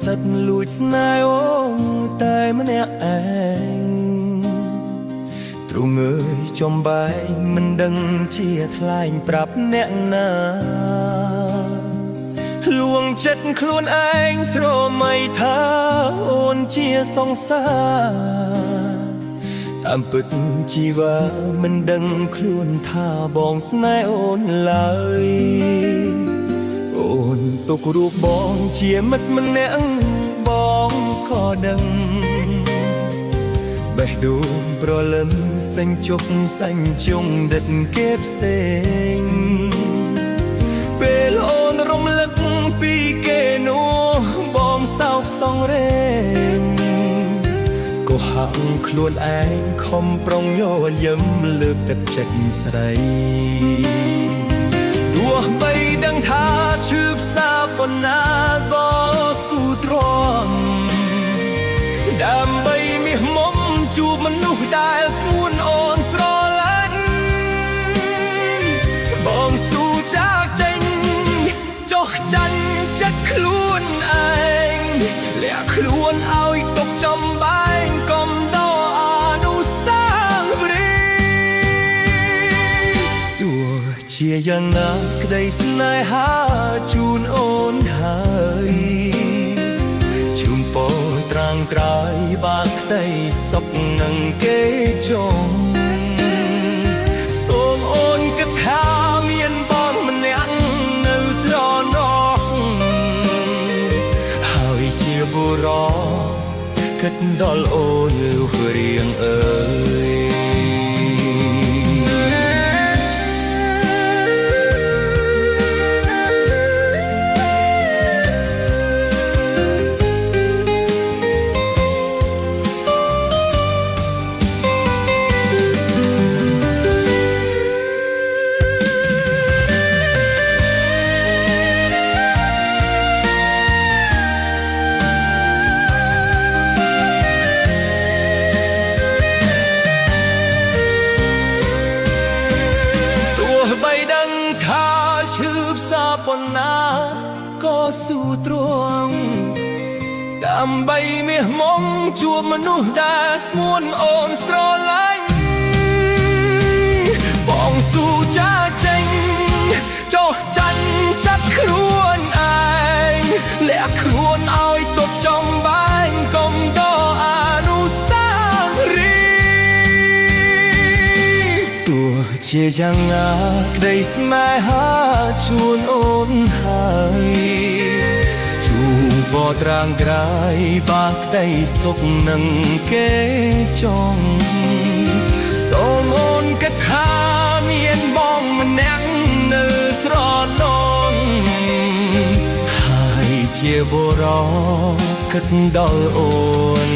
សិតលួចស្នេហ៍អូនតែម្នាក់ឯងទ្រង់អើយចំបែងមិនដឹងជាថ្លែងប្រាប់អ្នកណាលួងចិត្តខ្លួនឯងស្រមៃថាអូនជាសង្សារតាមពិតជីវ៉ាមិនដឹងខ្លួនថាបងស្នេហ៍អូនឡើយអូនទុករូបបងជាមិត្តម្នាក់បងក៏ដឹងបេះដូងប្រលឹមសេញជុកសេញជុងដិតគេផ្សេងពេលអូនរំលឹកពីគេនោះបងសោកសង្រេងក៏ហាក់ខ្លួនឯងខំប្រុងញយឹមលើកទឹកចិត្តស្រីទោះបីដឹងថាឈឺផ្សាប៉ុណ្ណាក៏ស៊ូទ្រាំដើម្បីមាសមុំជួបមនុស្សដែលស្ងួនអូនស្រឡាញ់បងស៊ូចាកចេញចុះចាញ់ចិត្តខ្លួនឯងលាក់ខ្លួនឲ្យទុកចំបែងកុំដកអនុស្សាវរីយ៍ទោះជាយ៉ាងណាក្តីស្នេហាជូនអូនហើយជូនពរត្រាំងត្រៃបាក់ក្តីសុខនឹងគេចងសូមអូនគិតថាមានបងម្នាក់នៅស្រណោះហើយជាបុរសគិតដល់អូនរៀងអើយបីដឹងថាឈឺផ្សាប៉ុណ្ណាក៏ស៊ូទ្រាំដើម្បីមាសមុំជួបមនុស្សដែលស្ងួនអូនស្រឡាញ់បងស៊ូចាចេញចុះចាញ់ចិត្តខ្លួនឯងលាក់ខ្លួនឲ្យទុកចំបែងកុំដកអនុស្សាវរីយ៍ទោះជាយ៉ាងណាក្តីស្នេហាជូនអូនហើយជូបត្រាងក្រៃបាក់ក្តីសុខនឹងគេចងសូមអូនគិតថាមានបងម្នាក់នៅស្រណោះហើយជាបុរសគិតដល់អូន